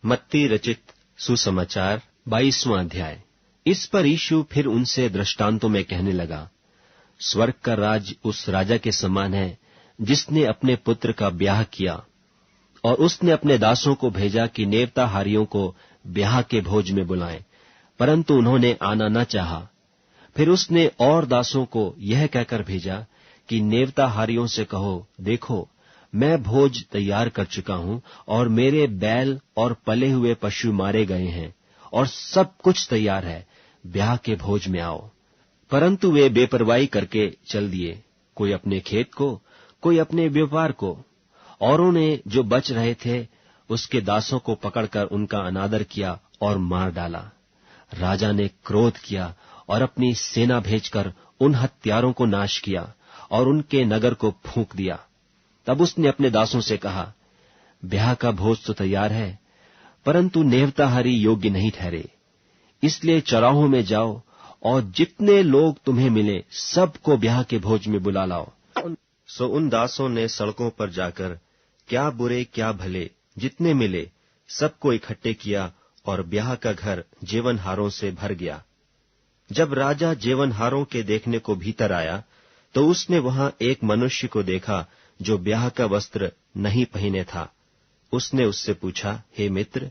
मत्ती रचित सुसमाचार 22वां अध्याय। इस पर यीशु फिर उनसे दृष्टांतों में कहने लगा, स्वर्ग का राज उस राजा के समान है जिसने अपने पुत्र का ब्याह किया, और उसने अपने दासों को भेजा कि नेवताहारियों को ब्याह के भोज में बुलाएं, परंतु उन्होंने आना न चाहा। फिर उसने और दासों को यह कहकर भेजा कि नेवताहारियों से कहो, देखो मैं भोज तैयार कर चुका हूं, और मेरे बैल और पले हुए पशु मारे गए हैं, और सब कुछ तैयार है, ब्याह के भोज में आओ। परंतु वे बेपरवाही करके चल दिए, कोई अपने खेत को, कोई अपने व्यापार को। औरों ने जो बच रहे थे उसके दासों को पकड़कर उनका अनादर किया और मार डाला। राजा ने क्रोध किया और अपनी सेना भेजकर उन हत्यारों को नाश किया और उनके नगर को फूंक दिया। तब उसने अपने दासों से कहा, ब्याह का भोज तो तैयार है, परंतु नेवताहारी योग्य नहीं ठहरे। इसलिए चौराहों में जाओ और जितने लोग तुम्हें मिले सबको ब्याह के भोज में बुला लाओ। सो उन दासों ने सड़कों पर जाकर क्या बुरे क्या भले जितने मिले सबको इकट्ठे किया, और ब्याह का घर जेवनहारों से भर गया। जब राजा जेवनहारों के देखने को भीतर आया तो उसने वहां एक मनुष्य को देखा जो ब्याह का वस्त्र नहीं पहने था। उसने उससे पूछा, हे मित्र,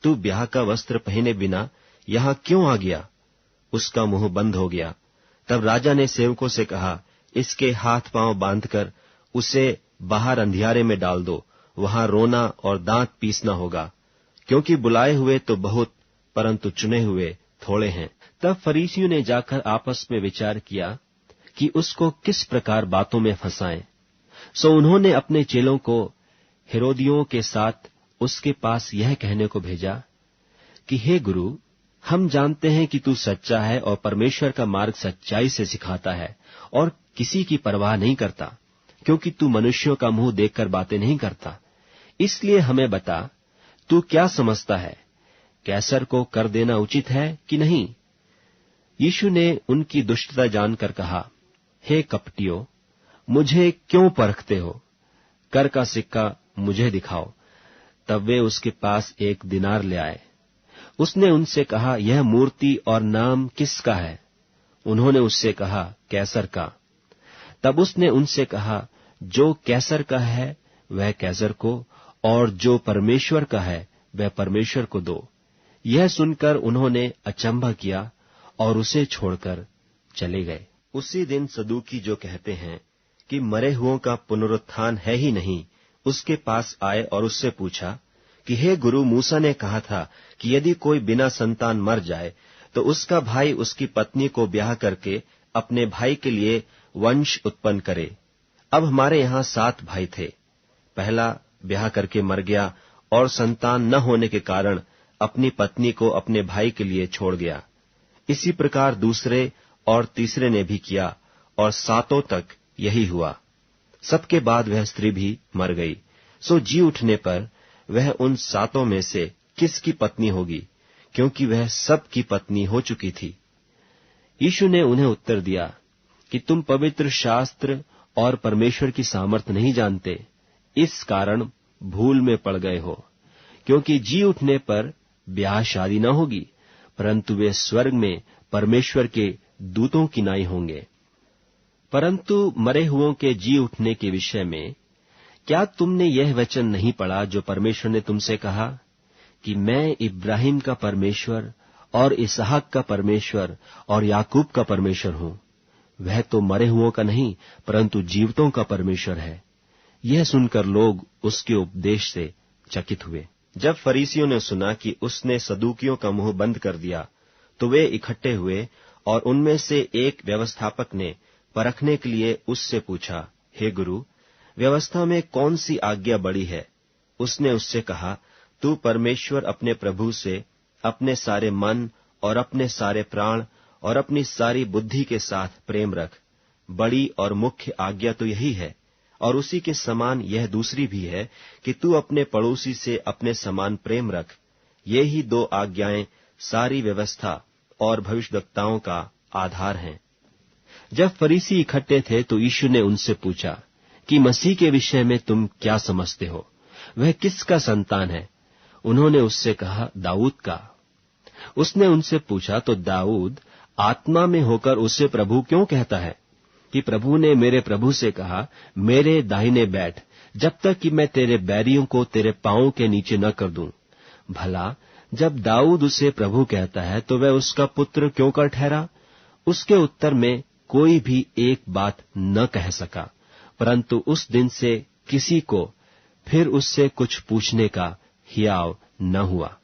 तू ब्याह का वस्त्र पहने बिना यहां क्यों आ गया? उसका मुंह बंद हो गया। तब राजा ने सेवकों से कहा, इसके हाथ पांव बांधकर उसे बाहर अंधियारे में डाल दो, वहां रोना और दांत पीसना होगा, क्योंकि बुलाए हुए तो बहुत, परंतु चुने हुए थोड़े हैं। तब फरीसियों ने जाकर आपस में विचार किया कि उसको किस प्रकार बातों में फंसाएं। सो उन्होंने अपने चेलों को हेरोदियों के साथ उसके पास यह कहने को भेजा कि हे गुरु, हम जानते हैं कि तू सच्चा है और परमेश्वर का मार्ग सच्चाई से सिखाता है और किसी की परवाह नहीं करता, क्योंकि तू मनुष्यों का मुंह देखकर बातें नहीं करता। इसलिए हमें बता, तू क्या समझता है, कैसर को कर देना उचित है कि नहीं? यीशु ने उनकी दुष्टता जानकर कहा, हे कपटियों, मुझे क्यों परखते हो? कर का सिक्का मुझे दिखाओ। तब वे उसके पास एक दिनार ले आए। उसने उनसे कहा, यह मूर्ति और नाम किसका है? उन्होंने उससे कहा, कैसर का। तब उसने उनसे कहा, जो कैसर का है वह कैसर को, और जो परमेश्वर का है वह परमेश्वर को दो। यह सुनकर उन्होंने अचंभा किया और उसे छोड़कर चले गए। उसी दिन सदूकी, जो कहते हैं कि मरे हुओं का पुनरुत्थान है ही नहीं, उसके पास आए और उससे पूछा कि हे गुरु, मूसा ने कहा था कि यदि कोई बिना संतान मर जाए तो उसका भाई उसकी पत्नी को ब्याह करके अपने भाई के लिए वंश उत्पन्न करे। अब हमारे यहाँ 7 भाई थे। पहला ब्याह करके मर गया और संतान न होने के कारण अपनी पत्नी को अपने भाई के लिए छोड़ गया। इसी प्रकार दूसरे और तीसरे ने भी किया, और 7 तक यही हुआ। सबके बाद वह स्त्री भी मर गई। सो जी उठने पर वह उन 7 में से किसकी पत्नी होगी, क्योंकि वह सब की पत्नी हो चुकी थी। यीशु ने उन्हें उत्तर दिया कि तुम पवित्र शास्त्र और परमेश्वर की सामर्थ नहीं जानते, इस कारण भूल में पड़ गए हो। क्योंकि जी उठने पर ब्याह शादी न होगी, परंतु वे स्वर्ग में परमेश्वर के दूतों की नाई होंगे। परंतु मरे हुओं के जी उठने के विषय में क्या तुमने यह वचन नहीं पढ़ा जो परमेश्वर ने तुमसे कहा कि मैं इब्राहिम का परमेश्वर और इसहाक का परमेश्वर और याकूब का परमेश्वर हूं? वह तो मरे हुओं का नहीं, परंतु जीवितों का परमेश्वर है। यह सुनकर लोग उसके उपदेश से चकित हुए। जब फरीसियों ने सुना कि उसने सदूकियों का मुंह बंद कर दिया, तो वे इकट्ठे हुए, और उनमें से एक व्यवस्थापक ने परखने के लिए उससे पूछा, हे गुरु, व्यवस्था में कौन सी आज्ञा बड़ी है? उसने उससे कहा, तू परमेश्वर अपने प्रभु से अपने सारे मन और अपने सारे प्राण और अपनी सारी बुद्धि के साथ प्रेम रख। बड़ी और मुख्य आज्ञा तो यही है, और उसी के समान यह दूसरी भी है कि तू अपने पड़ोसी से अपने समान प्रेम रख। ये ही 2 आज्ञाएं सारी व्यवस्था और भविष्यद्वक्ताओं का आधार हैं। जब फरीसी इकट्ठे थे तो यीशु ने उनसे पूछा कि मसीह के विषय में तुम क्या समझते हो? वह किसका संतान है? उन्होंने उससे कहा, दाऊद का। उसने उनसे पूछा तो दाऊद आत्मा में होकर उसे प्रभु क्यों कहता है कि प्रभु ने मेरे प्रभु से कहा, मेरे दाहिने बैठ, जब तक कि मैं तेरे बैरियों को तेरे पांवों के नीचे न कर दूं। भला जब दाऊद उसे प्रभु कहता है तो वह उसका पुत्र क्यों कर ठहरा? उसके उत्तर में कोई भी एक बात न कह सका, परंतु उस दिन से किसी को फिर उससे कुछ पूछने का हियाव न हुआ।